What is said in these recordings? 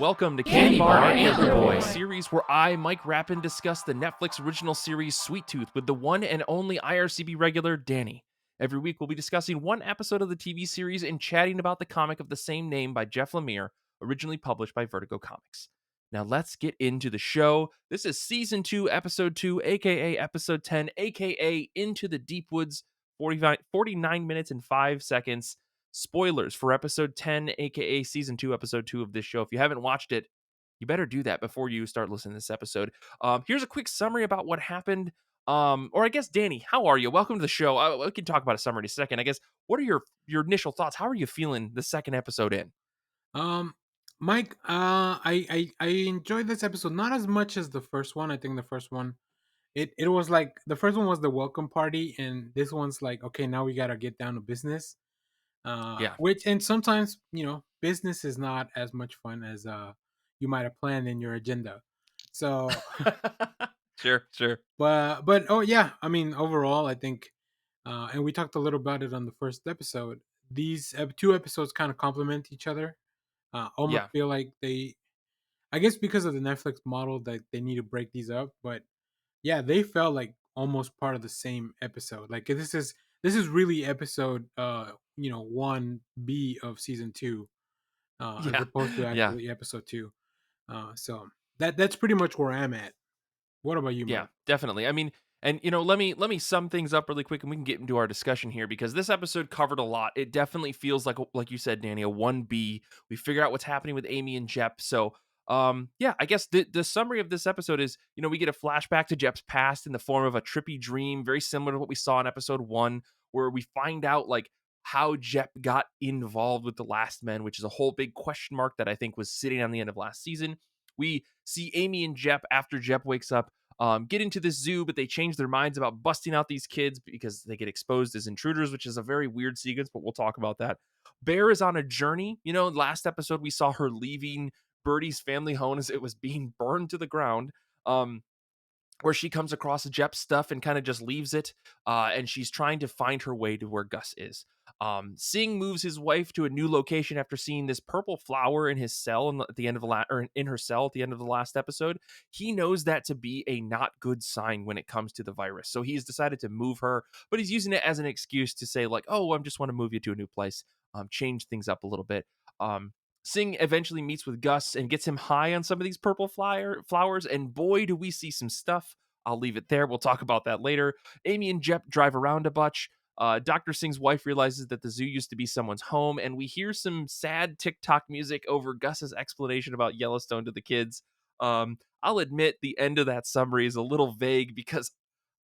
welcome to Candybar Candybar and Antlerboy, Antlerboy. a series where I, Mike Rapin, discuss the Netflix original series Sweet Tooth with the one and only IRCB regular, Danny. Every week, we'll be discussing one episode of the TV series and chatting about the comic of the same name by Jeff Lemire, originally published by Vertigo Comics. Now, let's get into the show. This is Season 2, Episode 2, aka Episode 10, aka Into the Deep Woods, 49 minutes and 5 seconds. Spoilers for episode 10, aka season 2, episode 2 of this show. If you haven't watched it, you better do that before you start listening to this episode. Here's a quick summary about what happened. Or I guess, Danny, how are you? Welcome to the show. We can talk about a summary in a second. I guess, what are your initial thoughts? How are you feeling the second episode in? Um, Mike, I enjoyed this episode not as much as the first one. I think the first one, it was like the first one was the welcome party, and this one's like, okay, now we gotta get down to business. Yeah. Which and sometimes business is not as much fun as you might have planned in your agenda. So, Sure, sure. but oh yeah, I mean overall, I think, and we talked a little about it on the first episode. These two episodes kind of complement each other. Almost Yeah. feel like they, I guess because of the Netflix model, that they need to break these up. But yeah, they felt like almost part of the same episode. Like this is really episode 1B of season 2, as Yeah. opposed to Yeah. actually episode 2. So that's pretty much where I'm at. What about you, Yeah, Mike? definitely. I mean, and let me sum things up really quick, and we can get into our discussion here because this episode covered a lot. It definitely feels like you said, Danny, a 1B. We figure out what's happening with Amy and Jep. So, yeah, I guess the summary of this episode is, we get a flashback to Jep's past in the form of a trippy dream, very similar to what we saw in episode 1, where we find out like how Jep got involved with the Last Men, which is a whole big question mark that I think was sitting on the end of last season. We see Amy and Jep after Jep wakes up get into this zoo, but they change their minds about busting out these kids because they get exposed as intruders, which is a very weird sequence, but we'll talk about that. Bear is on a journey. Last episode we saw her leaving Birdie's family home as it was being burned to the ground. Um, where she comes across Jep's stuff and kind of just leaves it, and she's trying to find her way to where Gus is. Singh moves his wife to a new location after seeing this purple flower in his cell at the end of or in her cell at the end of the last episode. He knows that to be a not good sign when it comes to the virus, so he's decided to move her, but he's using it as an excuse to say like, "Oh, I just want to move you to a new place, change things up a little bit." Singh eventually meets with Gus and gets him high on some of these purple flowers, and boy, do we see some stuff. I'll leave it there. We'll talk about that later. Amy and Jep drive around a bunch. Dr. Singh's wife realizes that the zoo used to be someone's home, and we hear some sad TikTok music over Gus's explanation about Yellowstone to the kids. I'll admit the end of that summary is a little vague because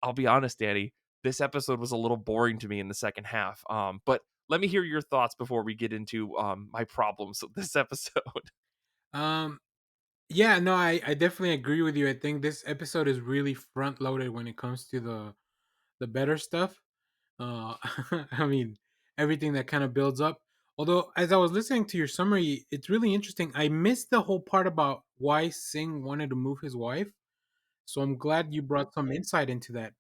I'll be honest, Danny, this episode was a little boring to me in the second half. But let me hear your thoughts before we get into my problems with this episode. Um, yeah, no, I definitely agree with you. I think this episode is really front loaded when it comes to the better stuff. Uh, I mean, everything that kind of builds up. Although, as I was listening to your summary, it's really interesting. I missed the whole part about why Singh wanted to move his wife. So I'm glad you brought some insight into that.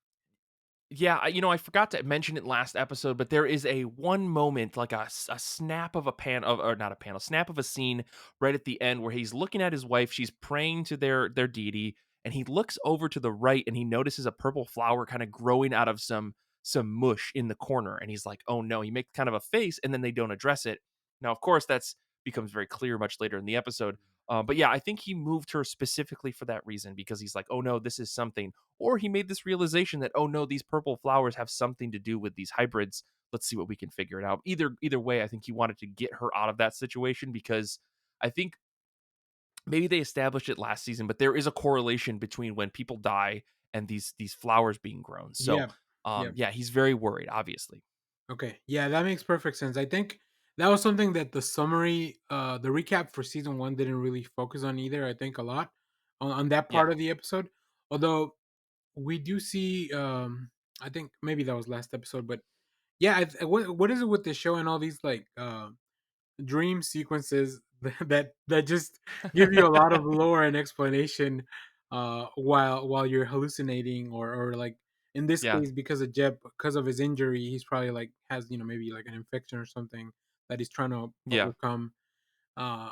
Yeah, I forgot to mention it last episode, but there is a one moment, like a snap of a pan of, or not a panel, snap of a scene right at the end where he's looking at his wife. She's praying to their deity, and he looks over to the right and he notices a purple flower kind of growing out of some mush in the corner, and he's like, "Oh no!" He makes kind of a face, and then they don't address it. Now, of course, that's becomes very clear much later in the episode. But yeah, I think he moved her specifically for that reason because he's like, "Oh no, this is something." Or he made this realization that, oh no, these purple flowers have something to do with these hybrids. Let's see what we can figure it out. Either way, I think he wanted to get her out of that situation because I think maybe they established it last season, but there is a correlation between when people die and these flowers being grown. So Yeah. Yeah. yeah, he's very worried, obviously. Okay. Yeah, that makes perfect sense. I think that was something that the summary, the recap for season 1 didn't really focus on either. I think a lot on that Yeah. part of the episode. Although we do see, I think maybe that was last episode, but yeah, what is it with the show and all these like dream sequences that just give you a lot of lore and explanation while you're hallucinating, or like in this Yeah. case, because of Jeb, because of his injury, he's probably like has maybe like an infection or something that he's trying to Yeah. overcome. uh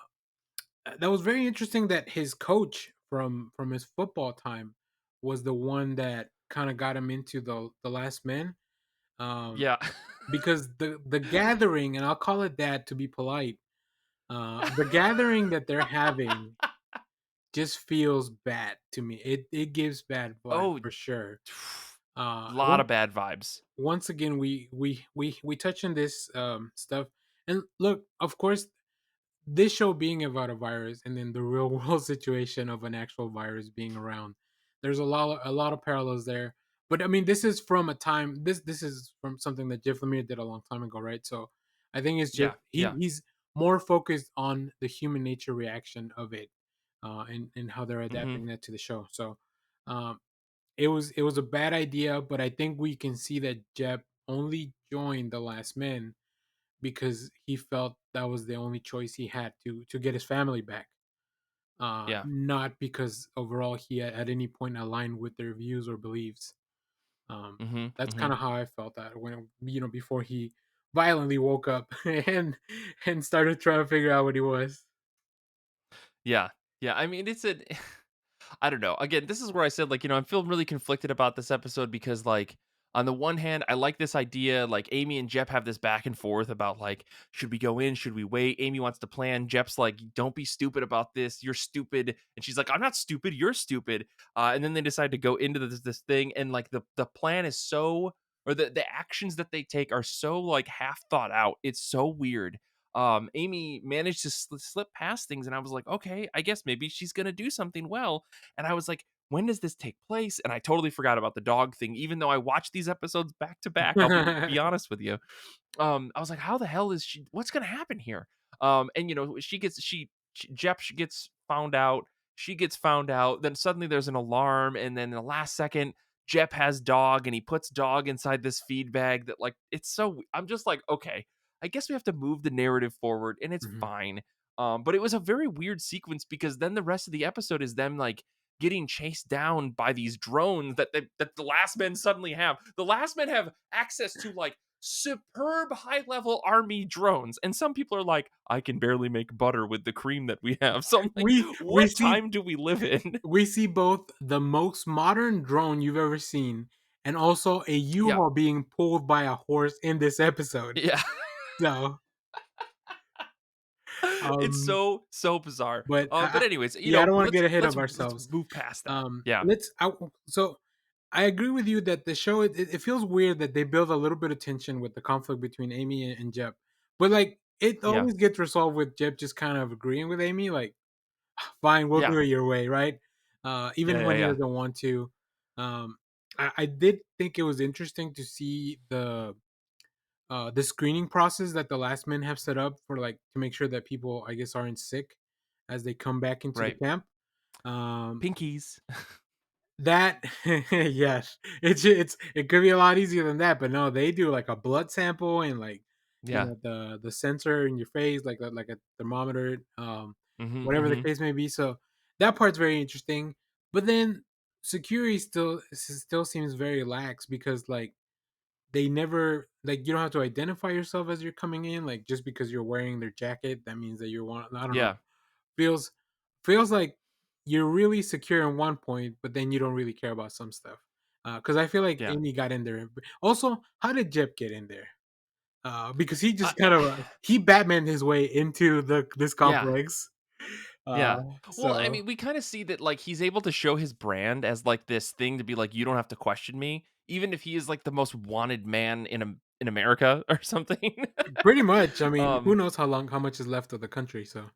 that was very interesting that his coach from his football time was the one that kind of got him into the Last Man. Um, Yeah. because the gathering, and I'll call it that to be polite, the gathering that they're having just feels bad to me. It gives bad vibes Oh, for sure. lot Once of bad vibes. once again, we touch on this stuff, and look, of course, this show being about a virus, and then the real world situation of an actual virus being around. There's a lot of parallels there. But I mean, this is from a time. This is from something that Jeff Lemire did a long time ago, right? So I think it's just Yeah, yeah. he's more focused on the human nature reaction of it, and how they're Mhm. adapting that to the show. So um, it was a bad idea, but I think we can see that Jeb only joined the Last Man because he felt that was the only choice he had to get his family back. Yeah. Not because overall he at any point aligned with their views or beliefs. Mhm, That's kind mhm. of how I felt that when before he violently woke up and started trying to figure out what he was. Yeah. Yeah, I mean, it's a I don't know. Again, this is where I said, like, I'm feeling really conflicted about this episode because, like, on the one hand, I like this idea. Like, Amy and Jep have this back and forth about, like, should we go in? Should we wait? Amy wants to plan. Jep's like, don't be stupid about this. You're stupid. And she's like, I'm not stupid. You're stupid. And then they decide to go into this thing. And, like, the plan is so, or the actions that they take are so, like, half thought out. It's so weird. Amy managed to slip past things. And I was like, okay, I guess maybe she's going to do something well. And I was like, when does this take place? And I totally forgot about the dog thing, even though I watched these episodes back to back. I'll be honest with you. I was like, how the hell is she? What's gonna happen here? And she gets found out. She gets found out. Then suddenly there's an alarm, and then in the last second, Jep has dog, and he puts dog inside this feed bag. That like it's so. I'm just like, okay, I guess we have to move the narrative forward, and it's Mhm. fine. But it was a very weird sequence because then the rest of the episode is them like getting chased down by these drones that the last men suddenly have. The last men have access to like superb high level army drones. And some people are like, I can barely make butter with the cream that we have. So I'm like, We what see time do we live in? we see both the most modern drone you've ever seen and also a Yeah. U-Haul being pulled by a horse in this episode. Yeah. So, It's um, so bizarre. but But anyways, yeah, I don't want to get ahead of let's ourselves. move past that. Yeah. So I agree with you that the show it feels weird that they build a little bit of tension with the conflict between Amy and Jeb, but like it Yeah. always gets resolved with Jeb just kind of agreeing with Amy, like fine, we'll Yeah. do it your way, right? Yeah. Even Yeah. when he Yeah. doesn't want to. I did think it was interesting to see the screening process that the last men have set up for like to make sure that people I guess aren't sick as they come back into the Right. camp. Um, Pinkies. that yes, it could be a lot easier than that, but no, they do like a blood sample and like Yeah. the sensor in your face, like a thermometer, Mm-hmm. whatever the Mm-hmm. case may be. So that part's very interesting. But then security still seems very lax because like they never like you don't have to identify yourself as you're coming in. Like just because you're wearing their jacket, that means that you're one. I don't know. Yeah. Feels feels like you're really secure in one point, but then you don't really care about some stuff. Because I feel like Yeah. Amy got in there. Also, how did Jep get in there? Because he I, just kind of he Batman his way into the this yeah. complex. Uh, Yeah. Well, I so mean, we kind of see that like he's able to show his brand as like this thing to be like, you don't have to question me, even if he is like the most wanted man in America or something. pretty much, I mean, who um, knows how much is left of the country? So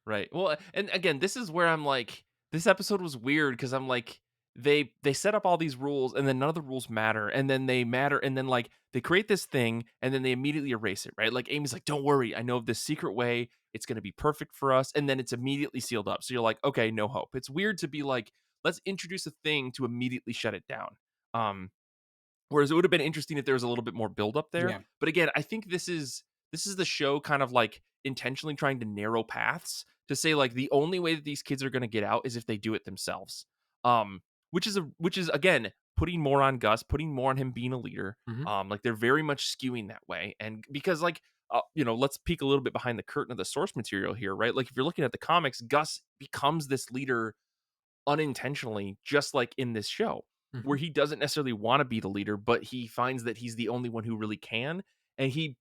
right. Well, and again, this is where I'm like, this episode was weird because I'm like, they set up all these rules and then none of the rules matter, and then they matter, and then like they create this thing and then they immediately erase it, right? Like Amy's like, don't worry, I know of this secret way. It's gonna be perfect for us, and then it's immediately sealed up. So you're like, okay, no hope. It's weird to be like, let's introduce a thing to immediately shut it down. Um, Whereas it would have been interesting if there was a little bit more build up there. yeah. But again, I think this is the show kind of like intentionally trying to narrow paths to say like the only way that these kids are going to get out is if they do it themselves. Which is again putting more on Gus, putting more on him being a leader. Hmm. Like they're very much skewing that way, and because like let's peek a little bit behind the curtain of the source material here, right? Like if you're looking at the comics, Gus becomes this leader unintentionally, just like in this show, where Mhm. he doesn't necessarily want to be the leader, but he finds that he's the only one who really can. And he,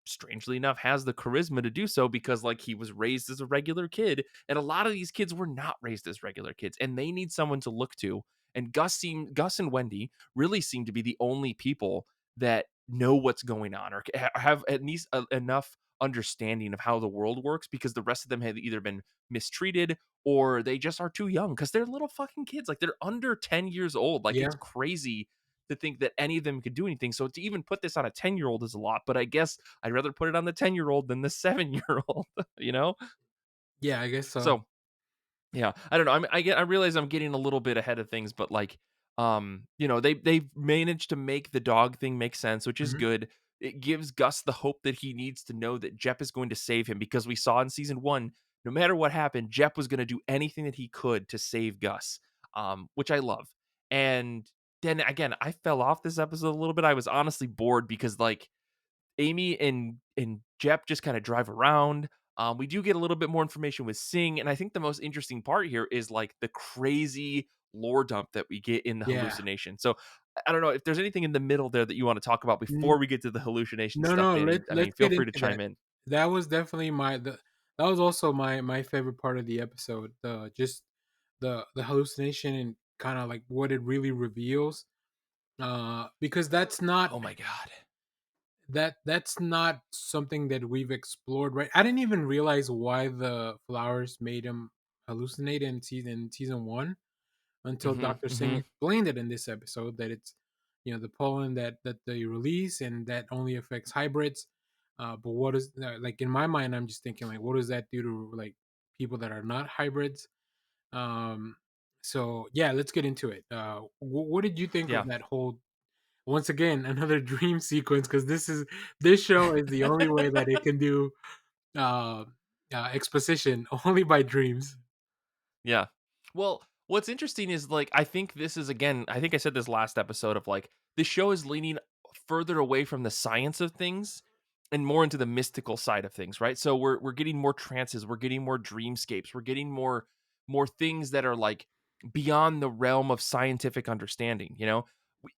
strangely enough, has the charisma to do so because, like, he was raised as a regular kid. And a lot of these kids were not raised as regular kids, and they need someone to look to. And Gus and Wendy really seem to be the only people that know what's going on or have at least enough understanding of how the world works because the rest of them have either been mistreated or they just are too young because they're little fucking kids. Like they're under 10 years old. Like it's Yeah. crazy to think that any of them could do anything. So to even put this on a 10-year-old is a lot, but I guess I'd rather put it on the 10-year-old than the 7-year-old, you know? Yeah, I guess so. So yeah, I don't know. I realize I'm getting a little bit ahead of things, but like, they've managed to make the dog thing make sense, which is Mhm. good. It gives Gus the hope that he needs to know that Jep is going to save him because we saw in season one, no matter what happened, Jep was going to do anything that he could to save Gus, which I love. And then again, I fell off this episode a little bit. I was honestly bored because like Amy and Jep just kind of drive around. We do get a little bit more information with Sing, and I think the most interesting part here is like the crazy lore dump that we get in the Yeah. hallucination. So I don't know if there's anything in the middle there that you want to talk about N before we get to the hallucination No, stuff, no, Danny. I mean, let's feel get free to into that. chime in. That was definitely that was also my favorite part of the episode. Just the hallucination and kind of like what it really reveals. Because Oh my god. that's not something that we've explored, right? I didn't even realize why the flowers made him hallucinate in season one until Hmm. Dr. Singh Hmm. explained it in this episode that it's the pollen that they release and that only affects hybrids. But what is like in my mind? I'm just thinking like, what does that do to like people that are not hybrids? Um, so yeah, let's get into it. What did you think of Yeah. that whole? Once again, another dream sequence because this show is the only way that it can do uh, exposition only by dreams. Yeah. Well, what's interesting is like I think this is again, I think I said this last episode of like the show is leaning further away from the science of things and more into the mystical side of things, right? So we're getting more trances, we're getting more dreamscapes, we're getting more things that are like beyond the realm of scientific understanding, you know?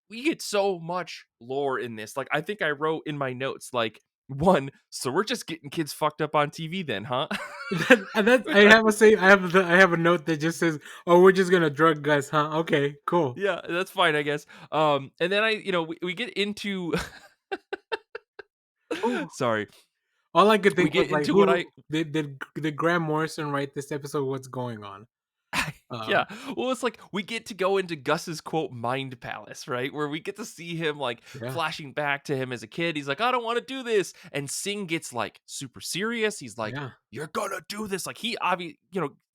We get so much lore in this. Like I think I wrote in my notes like one, so we're just getting kids fucked up on TV then, huh? And that's Which I I have a note that just says, "Oh, we're just gonna drug Gus, huh? Okay, cool." yeah, that's fine, I guess. And then we get into Who? sorry, All I could we think was get like, into what I who did Graham Morrison write this episode? What's going on? yeah. Um, Well, it's like we get to go into Gus's quote mind palace, right? Where we get to see him like yeah, flashing back to him as a kid. He's like, I don't want to do this. And Sing gets like super serious. He's like, yeah, you're gonna do this. Like he obviously,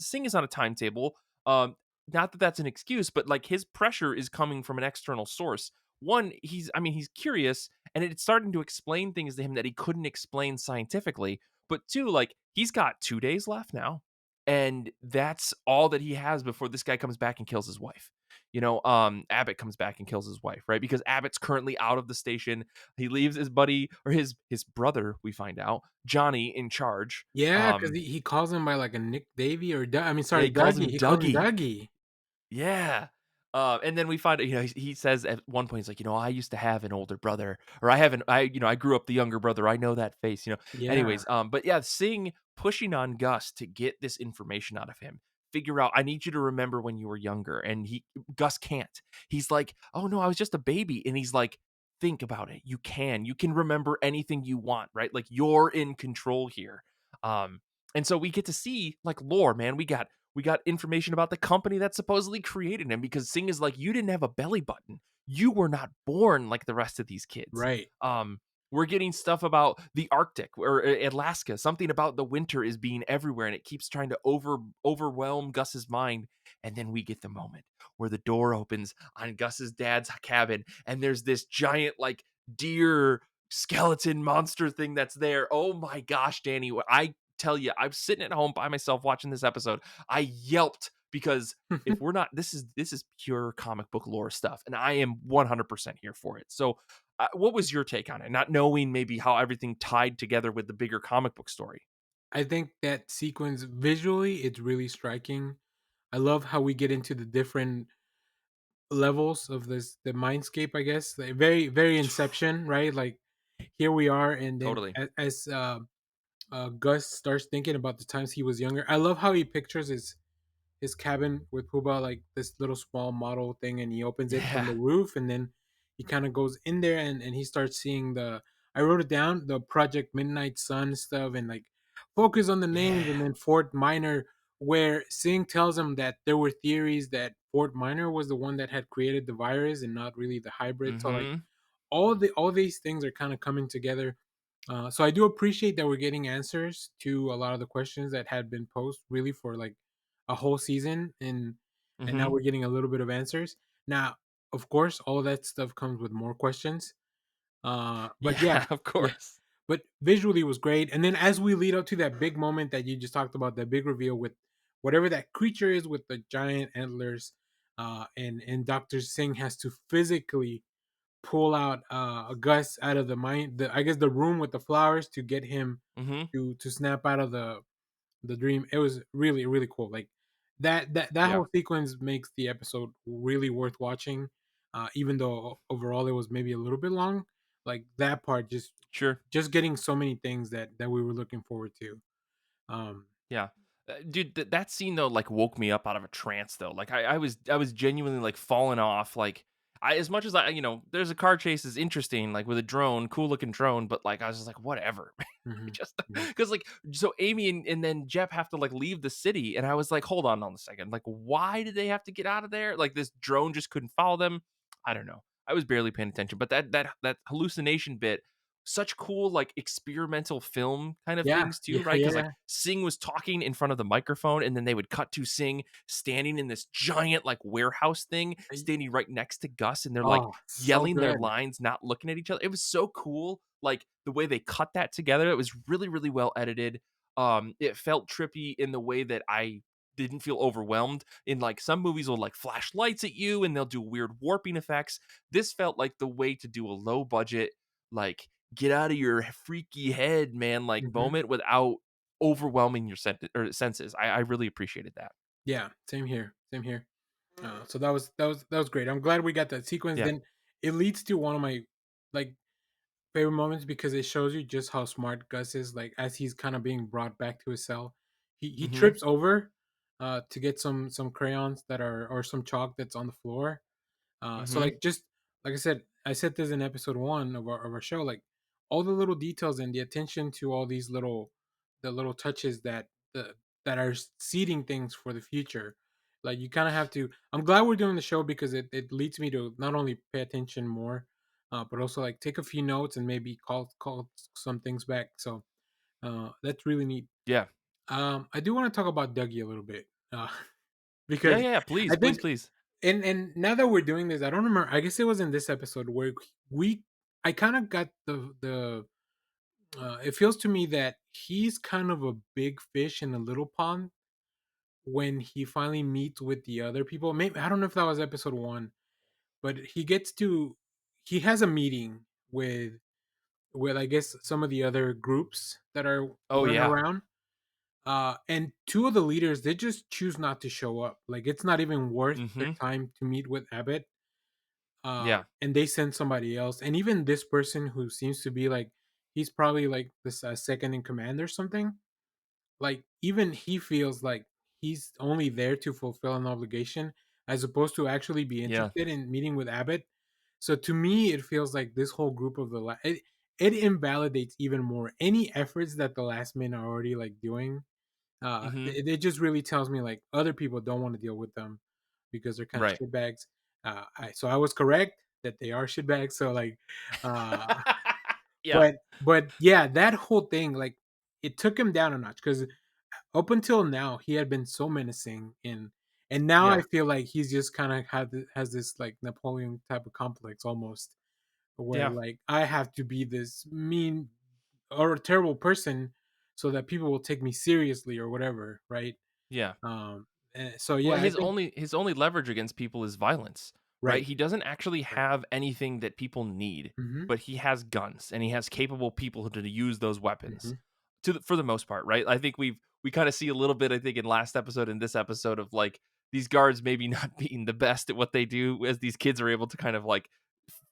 Sing is on a timetable. Not that that's an excuse, but like his pressure is coming from an external source. One, he's curious and it's starting to explain things to him that he couldn't explain scientifically. But two, like he's got 2 days left now and that's all that he has before this guy comes back and kills his wife. Abbott comes back and kills his wife, right? Because Abbott's currently out of the station. He leaves his buddy or his brother, we find out, Johnny in charge. yeah. Because he calls him by like a Nick Davy or I mean, Yeah, sorry, he calls Dougie. him He calls him Dougie. Dougie. Yeah. And then we find, he says at one point, he's like, I used to have an older brother, or I haven't, I grew up the younger brother. I know that face. Yeah, Anyways, but yeah, Sing pushing on Gus to get this information out of him. Figure out, I need you to remember when you were younger. And Gus can't. He's like, oh no, I was just a baby. And he's like, think about it. You can remember anything you want, right? Like you're in control here. Um, and so we get to see like lore, man. We got information about the company that supposedly created him because Sing is like, you didn't have a belly button. You were not born like the rest of these kids. right. Um, we're getting stuff about the Arctic or Alaska. Something about the winter is being everywhere, and it keeps trying to overwhelm Gus's mind. And then we get the moment where the door opens on Gus's dad's cabin, and there's this giant like deer skeleton monster thing that's there. Oh my gosh, Danny! I tell you, I'm sitting at home by myself watching this episode. I yelped because if we're not, this is pure comic book lore stuff, and I am 100% here for it. So What was your take on it? Not knowing maybe how everything tied together with the bigger comic book story. I think that sequence visually, it's really striking. I love how we get into the different levels of the mindscape, I guess. Like very, very Inception, right? Like here we are, and then Totally. as Gus starts thinking about the times he was younger. I love how he pictures his cabin with Puba, like this little small model thing, and he opens it from Yeah. the roof, and then he kind of goes in there, and he starts seeing the. I wrote it down, the Project Midnight Sun stuff, and like focus on the names, and Yeah. then Fort Minor, where Singh tells him that there were theories that Fort Minor was the one that had created the virus and not really the hybrid. So like Mhm. all these things are kind of coming together. So I do appreciate that we're getting answers to a lot of the questions that had been posed really for like a whole season, and now Mhm. we're getting a little bit of answers. Now, of course, all that stuff comes with more questions. But yeah, Yeah, of yeah. course. But visually was great. And then as we lead up to that big moment that you just talked about, that big reveal with whatever that creature is with the giant antlers, and Doctor Singh has to physically pull out a Gus out of the mind, I guess the room with the flowers to get him Mhm. to snap out of the dream. It was really really cool. Like that Yeah. whole sequence makes the episode really worth watching. Even though overall it was maybe a little bit long, like that part Sure. just getting so many things that we were looking forward to. Um, Yeah. Dude, that scene though, like, woke me up out of a trance though. Like, I was genuinely, like, falling off, like, as much as there's a car chase is interesting, like, with a drone, cool looking drone, but, like, I was just like, "Whatever." mhm, Just mhm, because like, so Amy and then Jeff have to, like, leave the city, and I was like, "Hold on a second, like, why did they have to get out of there? Like, this drone just couldn't follow them?" I don't know. I was barely paying attention, but that hallucination bit, such cool, like, experimental film kind of yeah, things too, yeah, right? Because yeah. like, Sing was talking in front of the microphone, and then they would cut to Sing standing in this giant, like, warehouse thing, I- standing right next to Gus, and they're, like, Oh, so yelling their good. lines, not looking at each other. It was so cool, like, the way they cut that together, it was really, really well edited. It felt trippy in the way that I didn't feel overwhelmed. In, like, some movies will, like, flash lights at you, and they'll do weird warping effects. This felt like the way to do a low budget, like, get out of your freaky head, man, like, Mhm. moment without overwhelming your senses. I really appreciated that. Yeah, same here, same here. So that was great. I'm glad we got that sequence. Yeah. Then it leads to one of my like favorite moments because it shows you just how smart Gus is. Like as he's kind of being brought back to his cell, he Mhm. trips over to get some crayons that are or some chalk that's on the floor. So Mhm. like just like I said this in episode one of our show. Like all the little details and the attention to all these the little touches that are seeding things for the future. Like you kind of have to. I'm glad we're doing the show because it leads me to not only pay attention more, but also like take a few notes and maybe call some things back. So that's really neat. Yeah. I do want to talk about Dougie a little bit Yeah, because yeah, yeah, I please, please, think please. and now that we're doing this, I don't remember. I guess it was in this episode where we I kind of got the it feels to me that he's kind of a big fish in a little pond when he finally meets with the other people. Maybe I don't know if that was episode 1, but he has a meeting with I guess some of the other groups that are Oh, running yeah. around. And two of the leaders they just choose not to show up. Like it's not even worth their Mhm. time to meet with Abbott. Yeah. And they send somebody else. And even this person who seems to be like he's probably like this second in command or something. Like even he feels like he's only there to fulfill an obligation as opposed to actually be Yeah. interested in meeting with Abbott. So to me, it feels like this whole group of it invalidates even more any efforts that the last men are already like doing. Mhm. It just really tells me like other people don't want to deal with them because they're kind of Right. shitbags. So I was correct that they are shitbags. So like, uh, Yeah. but yeah, that whole thing like it took him down a notch because up until now he had been so menacing and now I Yeah. feel like he's just kind of has this like Napoleon type of complex almost where Yeah. like I have to be this mean or a terrible person so that people will take me seriously or whatever, right? Yeah. Um, so Well, yeah, I think his only leverage against people is violence, right? Right. He doesn't actually Right. have anything that people need, Mhm. but he has guns and he has capable people to use those weapons Mhm. for the most part, right? I think we kind of see a little bit, I think, in last episode and this episode of like these guards maybe not being the best at what they do as these kids are able to kind of like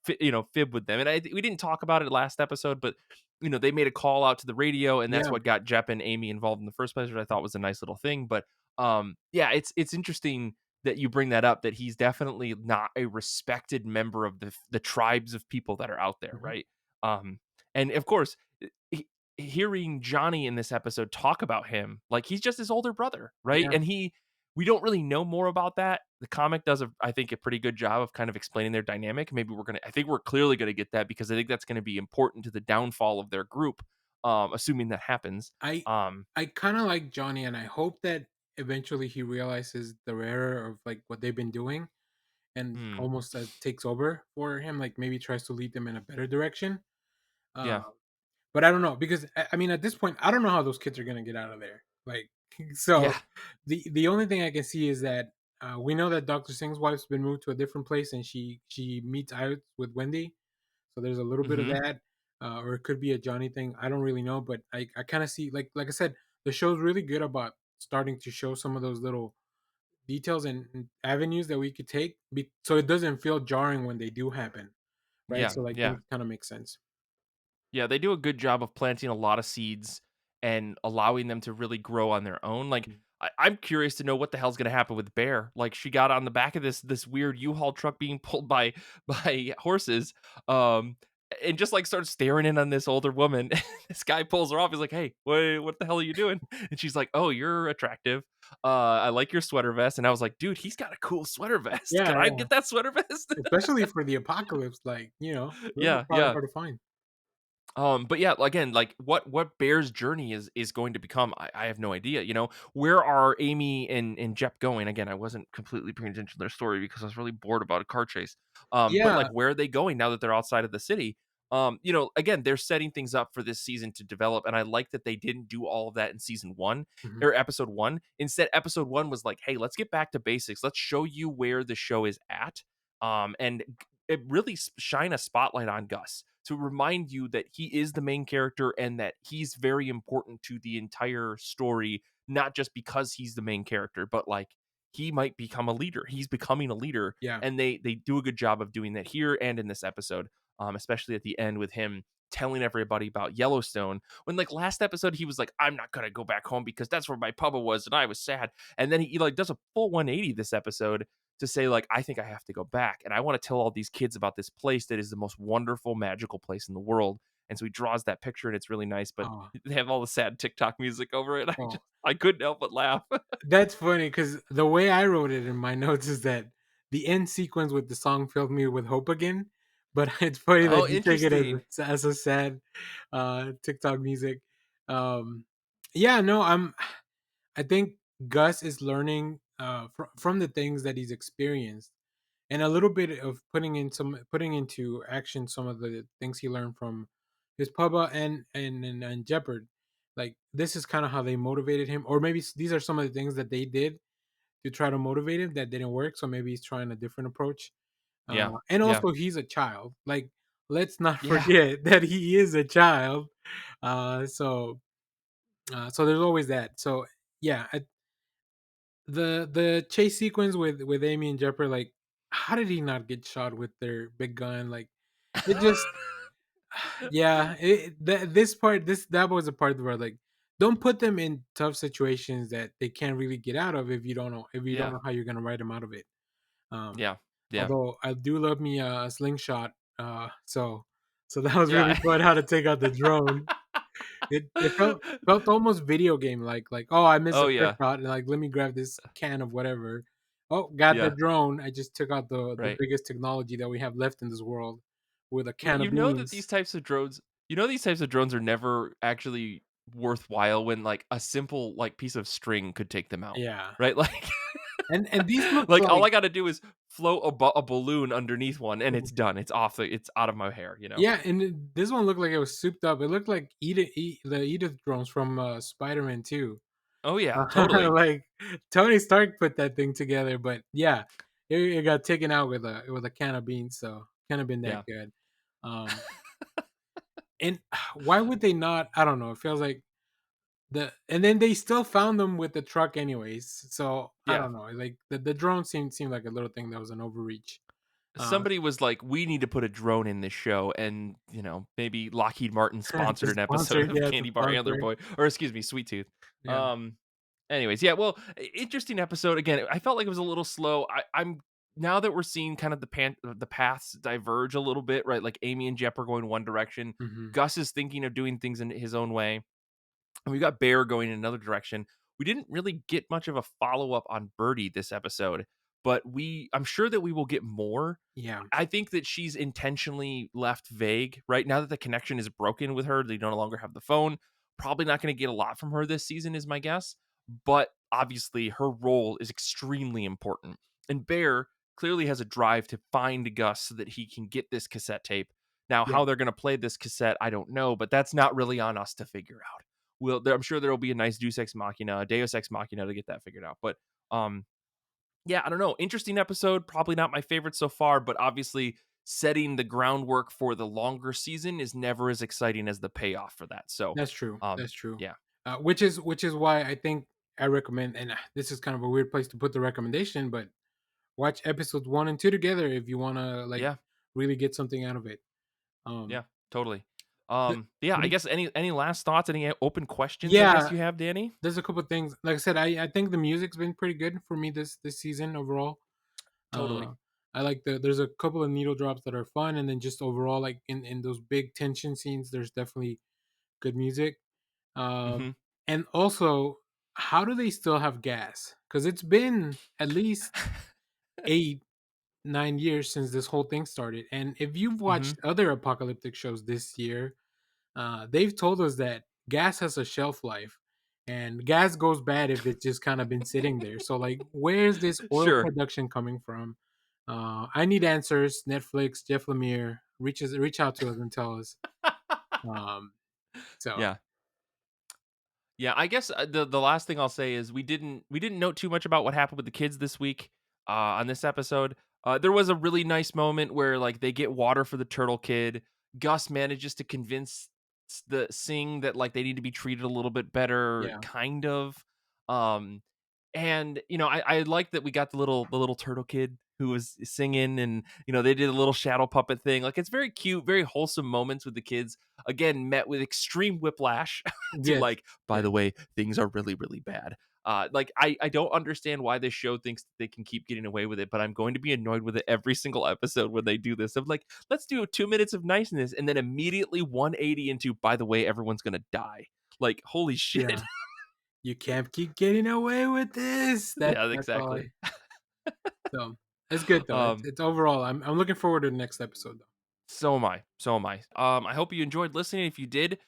fib with them. And we didn't talk about it last episode, but they made a call out to the radio, and that's Yeah. what got Jep and Amy involved in the first place, which I thought was a nice little thing. But yeah, it's interesting that you bring that up, that he's definitely not a respected member of the tribes of people that are out there, Mhm. right? Um, and of course, he, hearing Johnny in this episode talk about him, like he's just his older brother, right? Yeah. And we don't really know more about that. The comic does, I think, a pretty good job of kind of explaining their dynamic. Maybe I think we're clearly gonna get that because I think that's gonna be important to the downfall of their group, assuming that happens. I Um, I kind of like Johnny, and I hope that eventually he realizes the error of like what they've been doing, and mm, almost takes over for him. Like maybe tries to lead them in a better direction. Uh, yeah, but I don't know because I mean at this point I don't know how those kids are gonna get out of there. Like so, yeah, the only thing I can see is that we know that Doctor Singh's wife's been moved to a different place, and she meets out with Wendy. So there's a little bit of hmm, that, or it could be a Johnny thing. I don't really know, but I kind of see like I said, the show's really good about starting to show some of those little details and avenues that we could take, so it doesn't feel jarring when they do happen, right? yeah, So like yeah. things kind of make sense. Yeah, they do a good job of planting a lot of seeds and allowing them to really grow on their own. Like, Mhm. I'm curious to know what the hell's going to happen with Bear. Like, she got on the back of this weird U-Haul truck being pulled by by horses, um, and just like starts staring in on this older woman. This guy pulls her off. He's like, "Hey, what the hell are you doing?" And she's like, "Oh, you're attractive. I like your sweater vest." And I was like, "Dude, he's got a cool sweater vest. Yeah, Can I yeah. get that sweater vest?" Especially for the apocalypse, like those are Yeah, probably yeah. hard to find. But yeah, again, like what Bear's journey is going to become, I have no idea. Where are Amy and Jep going? Again, I wasn't completely paying attention to their story because I was really bored about a car chase. But Yeah. like, where are they going now that they're outside of the city? Again, they're setting things up for this season to develop, and I like that they didn't do all of that in season one Mhm. or episode one. Instead, episode one was like, hey, let's get back to basics. Let's show you where the show is at. And it really shine a spotlight on Gus to remind you that he is the main character and that he's very important to the entire story, not just because he's the main character, but like he might become a leader. He's becoming a leader, Yeah. and they do a good job of doing that here and in this episode, especially at the end with him telling everybody about Yellowstone. When like last episode he was like, "I'm not gonna go back home because that's where my papa was and I was sad," and then he like does a full 180 this episode to say like, I think I have to go back and I want to tell all these kids about this place that is the most wonderful magical place in the world. And so he draws that picture and it's really nice, but Oh, they have all the sad TikTok music over it. oh. I couldn't help but laugh. That's funny because the way I wrote it in my notes is that the end sequence with the song filled me with hope again. But it's funny that Oh, you take it interesting. as a sad TikTok music. Um, yeah, no, I think Gus is learning from the things that he's experienced, and a little bit of putting into action some of the things he learned from his papa and Jeopard. Like this is kind of how they motivated him, or maybe these are some of the things that they did to try to motivate him that didn't work. So maybe he's trying a different approach. Yeah. And Yeah. also, he's a child. Like let's not Yeah. forget that he is a child. So so there's always that. So yeah, the chase sequence with Amy and Jepper, like how did he not get shot with their big gun? Like it just yeah, this part that was a part where like don't put them in tough situations that they can't really get out of if you don't Yeah. know how you're gonna write them out of it. Um, Yeah. Yeah. Although I do love me a slingshot, so that was really Yeah. fun how to take out the drone. It felt almost video game like, "Oh, I missed Oh a quick yeah. shot, and, like, let me grab this can of whatever. Oh, got the Yeah. drone. I just took out the Right. biggest technology that we have left in this world with a Well, can of beans." these types of drones are never actually worthwhile when like a simple like piece of string could take them out. Yeah. Right? Like And these look like all like I got to do is float a balloon underneath one and it's done. It's out of my hair. yeah, and this one looked like it was souped up. It looked like the Edith drones from, Spider-Man 2. Oh yeah, totally. Like, Tony Stark put that thing together, but yeah, it got taken out with a can of beans, so can't have been that Yeah. good. Um, and why would they not? I don't know. It feels like and then they still found them with the truck anyways. So I Yeah. don't know. Like the drone seemed like a little thing that was an overreach. Uh, Somebody was like, "We need to put a drone in this show," and, maybe Lockheed Martin to sponsored an episode sponsor, of yeah, to Candybar sponsor it. Antlerboy, or excuse me, Sweet Tooth. Yeah. Um, Anyways, yeah, well, interesting episode. Again, I felt like it was a little slow. I'm now that we're seeing kind of the paths diverge a little bit, right? Like Amy and Jep are going one direction. Hmm. Gus is thinking of doing things in his own way, and we got Bear going in another direction. We didn't really get much of a follow up on Birdie this episode, but I'm sure that we will get more. Yeah. I think that she's intentionally left vague right now that the connection is broken with her. They no longer have the phone. Probably not going to get a lot from her this season, is my guess. But obviously, her role is extremely important. And Bear clearly has a drive to find Gus so that he can get this cassette tape. Now, Yeah. how they're going to play this cassette, I don't know, but that's not really on us to figure out. I'm sure there will be a nice Deus Ex Machina to get that figured out. But um, yeah, I don't know. Interesting episode. Probably not my favorite so far, but obviously setting the groundwork for the longer season is never as exciting as the payoff for that. So, That's true. um, That's true. yeah, Which is why I think I recommend, and this is kind of a weird place to put the recommendation, but watch episodes 1 and 2 together if you want to like yeah, really get something out of it. yeah, Um, totally. the, Yeah, what I do you- guess any last thoughts, any open questions? I guess yeah, you have, Danny. there's a couple things. Like I said, I think the music's been pretty good for me this season overall. Totally. Uh, I like there's a couple of needle drops that are fun, and then just overall, like in those big tension scenes, there's definitely good music. Um, Hmm. and also, how do they still have gas? Because it's been at least 8, 9 years since this whole thing started. And if you've Hmm. watched other apocalyptic shows this year, they've told us that gas has a shelf life. And gas goes bad if it's just kind of been sitting there. So, like, where's this oil Sure. production coming from? I need answers. Netflix, Jeff Lemire, reach out to us and tell us. Um, so Yeah. Yeah, I guess the last thing I'll say is we didn't note too much about what happened with the kids this week on this episode. There was a really nice moment where like they get water for the turtle kid. Gus manages to convince the Sing that like they need to be treated a little bit better, yeah, kind of. Um, and I like that we got the little turtle kid who was singing, and they did a little shadow puppet thing. Like it's very cute, very wholesome moments with the kids. Again, met with extreme whiplash to yes, like, by yes, the way, things are really, really bad. Like I don't understand why this show thinks that they can keep getting away with it, but I'm going to be annoyed with it every single episode when they do this. Of like, let's do 2 minutes of niceness, and then immediately 180 into, by the way, everyone's gonna die. Like, holy shit. yeah. You can't keep getting away with this. Yeah, That's all. exactly. So it's good though. It's Um, it's overall. I'm looking forward to the next episode though. So am I. So am I. I hope you enjoyed listening. If you did,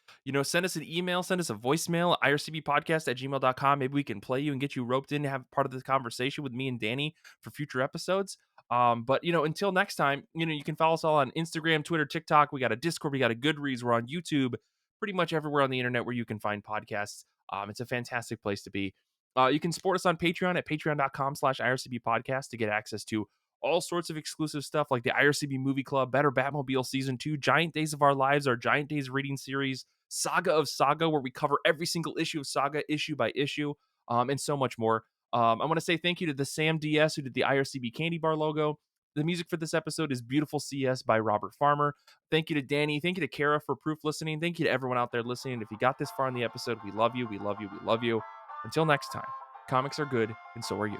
send us an email, send us a voicemail, ircbpodcast@gmail.com. Maybe we can play you and get you roped in to have part of this conversation with me and Danny for future episodes. But until next time, you can follow us all on Instagram, Twitter, TikTok. We got a Discord, we got a Goodreads, we're on YouTube, pretty much everywhere on the internet where you can find podcasts. It's a fantastic place to be. You can support us on Patreon at patreon.com/ircbpodcast to get access to all sorts of exclusive stuff like the IRCB Movie Club, Better Batmobile Season 2, Giant Days of Our Lives, our Giant Days reading series, Saga of Saga, where we cover every single issue of Saga, issue by issue, and so much more. I want to say thank you to the Sam DS who did the IRCB Candy Bar logo. The music for this episode is Beautiful CS by Robert Farmer. Thank you to Danny. Thank you to Kara for proof listening. Thank you to everyone out there listening. If you got this far in the episode, we love you. We love you. We love you. Until next time, comics are good, and so are you.